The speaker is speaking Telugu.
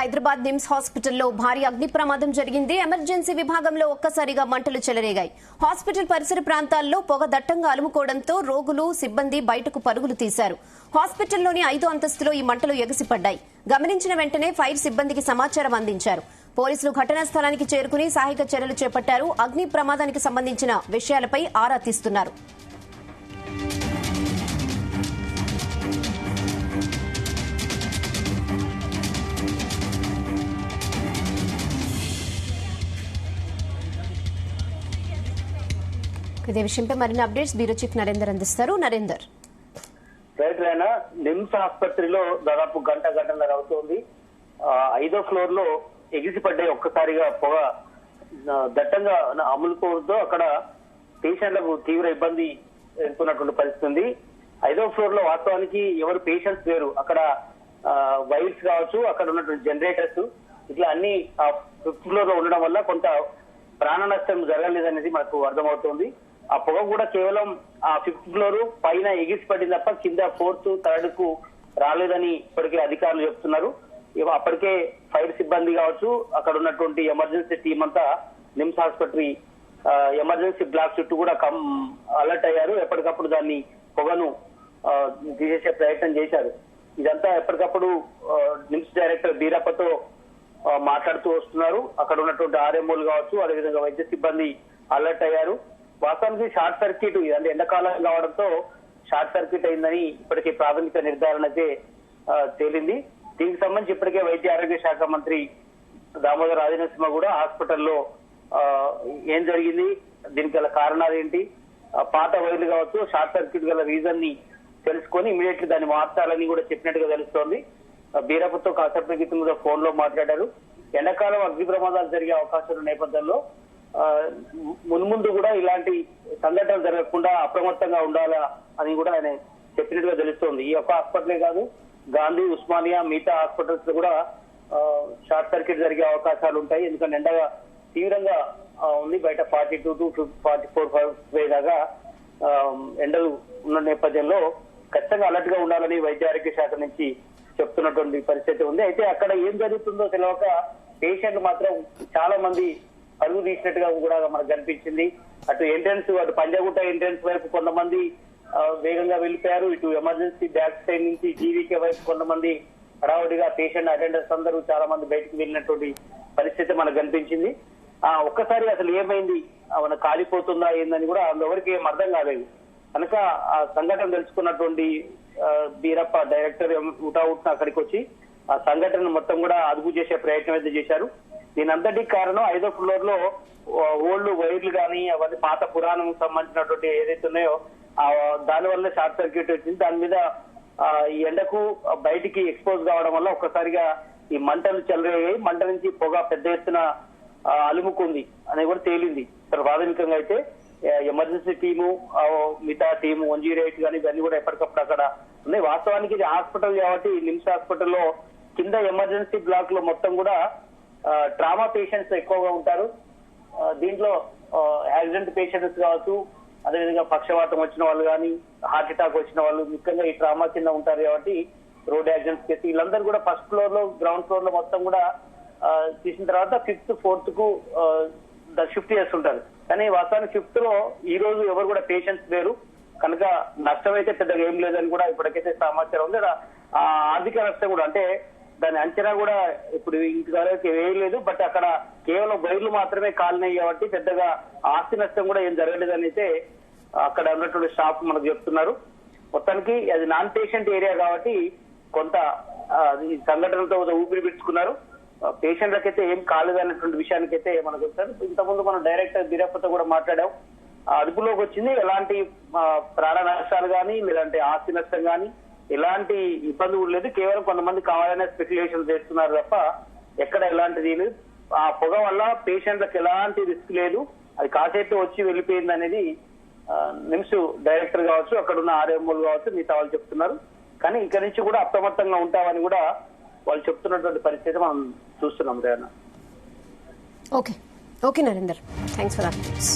హైదరాబాద్ నిమ్స్ హాస్పిటల్లో భారీ అగ్ని ప్రమాదం జరిగింది. ఎమర్జెన్సీ విభాగంలో ఒక్కసారిగా మంటలు చెలరేగాయి. హాస్పిటల్ పరిసర ప్రాంతాల్లో పొగ దట్టంగా అలుముకోవడంతో రోగులు, సిబ్బంది బయటకు పరుగులు తీశారు. హాస్పిటల్లోని 5వ అంతస్తులో ఈ మంటలు ఎగసిపడ్డాయి. గమనించిన వెంటనే ఫైర్ సిబ్బందికి సమాచారం అందించారు. పోలీసులు ఘటనా స్థలానికి చేరుకుని సహాయక చర్యలు చేపట్టారు. అగ్ని ప్రమాదానికి సంబంధించిన విషయాలపై ఆరా తీస్తున్నారు. ఇదే విషయంపై మరిన్ని అప్డేట్స్ బ్యూరో చీఫ్ నరేందర్ అందిస్తారు. నరేందర్, రైట్ రైనా, నిమ్స్ ఆసుపత్రిలో దాదాపు గంటన్నర అవుతోంది. 5వ ఫ్లోర్ లో ఎగిసిపడ్డాయి. ఒక్కసారిగా పొగ దట్టంగా అములుకోవడంతో అక్కడ పేషెంట్లకు తీవ్ర ఇబ్బంది ఎదుర్కొన్నటువంటి పరిస్థితి ఉంది. 5వ ఫ్లోర్ లో వాస్తవానికి ఎవరు పేషెంట్స్ లేరు. అక్కడ వైర్స్ కావచ్చు, అక్కడ ఉన్నటువంటి జనరేటర్స్ ఇట్లా అన్ని 5th ఫ్లోర్ లో ఉండడం వల్ల కొంత ప్రాణ నష్టం జరగలేదనేది మనకు అర్థమవుతోంది. ఆ పొగ కూడా కేవలం ఆ 5th ఫ్లోర్ పైన ఎగిసిపడింది తప్ప కింద 4th, 3rd కు రాలేదని ఇప్పటికే అధికారులు చెప్తున్నారు. అప్పటికే ఫైర్ సిబ్బంది కావచ్చు, అక్కడ ఉన్నటువంటి ఎమర్జెన్సీ టీం అంతా నిమ్స్ ఆసుపత్రి ఎమర్జెన్సీ బ్లాక్ చుట్టూ కూడా అలర్ట్ అయ్యారు. ఎప్పటికప్పుడు దాన్ని పొగను తీసేసే ప్రయత్నం చేశారు. ఇదంతా ఎప్పటికప్పుడు నిమ్స్ డైరెక్టర్ బీరప్పతో మాట్లాడుతూ వస్తున్నారు. అక్కడ ఉన్నటువంటి ఆర్ఎంఓలు కావచ్చు, అదేవిధంగా వైద్య సిబ్బంది అలర్ట్ అయ్యారు. వాస్తవానికి షార్ట్ సర్క్యూట్, అంటే ఎండాకాలం కావడంతో షార్ట్ సర్క్యూట్ అయిందని ఇప్పటికే ప్రాథమిక నిర్ధారణ అయితే తేలింది. దీనికి సంబంధించి ఇప్పటికే వైద్య ఆరోగ్య శాఖ మంత్రి దామోదర్ రాజనరసింహ కూడా హాస్పిటల్లో ఏం జరిగింది, దీనికి గల కారణాలు ఏంటి, పాత వైర్లు కావచ్చు, షార్ట్ సర్క్యూట్ గల రీజన్ ని తెలుసుకొని ఇమీడియట్లీ దాన్ని మార్చాలని కూడా చెప్పినట్టుగా తెలుస్తోంది. బీరప్పతో కాసేపటి క్రితం కూడా ఫోన్ లో మాట్లాడారు. ఎండాకాలం అగ్ని ప్రమాదాలు జరిగే అవకాశాల నేపథ్యంలో మున్ముందు కూడా ఇలాంటి సంఘటనలు జరగకుండా అప్రమత్తంగా ఉండాలా అని కూడా ఆయన చెప్పినట్టుగా తెలుస్తోంది. ఈ ఒక్క హాస్పిటలే కాదు, గాంధీ, ఉస్మానియా, మిగతా హాస్పిటల్స్ కూడా షార్ట్ సర్క్యూట్ జరిగే అవకాశాలు ఉంటాయి. ఎందుకంటే ఎండ తీవ్రంగా ఉంది. బయట 42 to 44 దాకా ఎండలు ఉన్న నేపథ్యంలో ఖచ్చితంగా అలర్ట్ గా ఉండాలని వైద్య ఆరోగ్య శాఖ నుంచి చెప్తున్నటువంటి పరిస్థితి ఉంది. అయితే అక్కడ ఏం జరుగుతుందో తెలియక పేషెంట్లు మాత్రం చాలా మంది పరుగు తీసినట్టుగా కూడా మనకు కనిపించింది. అటు ఎంట్రన్స్, అటు పంజాగుట్ట ఎంట్రన్స్ వైపు కొంతమంది వేగంగా వెళ్ళిపోయారు. ఇటు ఎమర్జెన్సీ బ్యాక్ సైడ్ నుంచి జీవీకే వైపు కొంతమంది హడావుడిగా పేషెంట్ అటెండర్స్ అందరూ చాలా మంది బయటకు వెళ్ళినటువంటి పరిస్థితి మనకు కనిపించింది. ఒక్కసారి అసలు ఏమైంది, మన కాలిపోతుందా ఏందని కూడా ఎవరికి ఏం అర్థం కాలేదు. కనుక ఆ సంఘటన తెలుసుకున్నటువంటి బీరప్ప డైరెక్టర్ ఉటావుట్న అక్కడికి వచ్చి ఆ సంఘటన మొత్తం కూడా అదుపు చేసే ప్రయత్నం అయితే చేశారు. దీని అంతటికి కారణం 5వ ఫ్లోర్ లో ఓల్డ్ వైర్లు కానీ అవన్నీ పాత పురాణం సంబంధించినటువంటి ఏదైతే ఉన్నాయో దాని వల్ల షార్ట్ సర్క్యూట్ వచ్చింది. దాని మీద ఈ ఎండకు బయటికి ఎక్స్పోజ్ కావడం వల్ల ఒక్కసారిగా ఈ మంటలు చెలరేగాయి. మంట నుంచి పొగ పెద్ద ఎత్తున అలుముకుంది అని కూడా తేలింది. ప్రాథమికంగా అయితే ఎమర్జెన్సీ టీము, మిగతా టీము, 108 కానీ ఇవన్నీ కూడా ఎప్పటికప్పుడు అక్కడ ఉన్నాయి. వాస్తవానికి ఇది హాస్పిటల్ కాబట్టి నిమ్స్ హాస్పిటల్లో కింద ఎమర్జెన్సీ బ్లాక్ లో మొత్తం కూడా ట్రామా పేషెంట్స్ ఎక్కువగా ఉంటారు. దీంట్లో యాక్సిడెంట్ పేషెంట్స్ కావచ్చు, అదేవిధంగా పక్షవాతం వచ్చిన వాళ్ళు కానీ, హార్ట్ అటాక్ వచ్చిన వాళ్ళు ముఖ్యంగా ఈ ట్రామా కింద ఉంటారు. కాబట్టి రోడ్ యాక్సిడెంట్స్ కేసు వీళ్ళందరూ కూడా ఫస్ట్ ఫ్లోర్ లో, గ్రౌండ్ ఫ్లోర్ లో మొత్తం కూడా తీసిన తర్వాత 5th, 4th కు షిఫ్ట్ చేస్తుంటారు. కానీ వాస్తవానికి 5th లో ఈ రోజు ఎవరు కూడా పేషెంట్స్ లేరు కనుక నష్టం అయితే పెద్దగా ఏం లేదని కూడా ఇప్పటికైతే సమాచారం ఉంది. ఆ ఆర్థిక నష్టం కూడా, అంటే దాని అంచనా కూడా ఇప్పుడు ఇంతవరకు వేయలేదు. బట్ అక్కడ కేవలం వైర్లు మాత్రమే కాలినాయి కాబట్టి పెద్దగా ఆస్తి నష్టం కూడా ఏం జరగలేదని అయితే అక్కడ ఉన్నటువంటి స్టాఫ్ మనకు చెప్తున్నారు. మొత్తానికి అది నాన్ పేషెంట్ ఏరియా కాబట్టి కొంత ఈ సంఘటనతో ఊపిరి పీల్చుకున్నారు. పేషెంట్లకైతే ఏం కాలేదన్నటువంటి విషయానికైతే మనకు చెప్తారు. ఇంతకుముందు మనం డైరెక్టర్ బీరప్పతో కూడా మాట్లాడాం. అదుపులోకి వచ్చింది. ఎలాంటి ప్రాణ నష్టాలు కానీ, లేదంటే ఆస్తి నష్టం కానీ ఎలాంటి ఇబ్బంది కూడా లేదు. కేవలం కొంతమంది కావాలనే స్పెక్యులేషన్ చేస్తున్నారు తప్ప ఎక్కడ ఎలాంటిది లేదు. ఆ పొగ వల్ల పేషెంట్లకు ఎలాంటి రిస్క్ లేదు. అది కాసేపు వచ్చి వెళ్ళిపోయింది అనేది నిమ్స్ డైరెక్టర్ కావచ్చు, అక్కడ ఉన్న ఆర్ఎంఓలు కావచ్చు, మిగతా వాళ్ళు చెప్తున్నారు. కానీ ఇక్కడి నుంచి కూడా అప్రమత్తంగా ఉంటామని కూడా వాళ్ళు చెప్తున్నటువంటి పరిస్థితి మనం చూస్తున్నాం. రేనా, okay Narender, thanks for updates.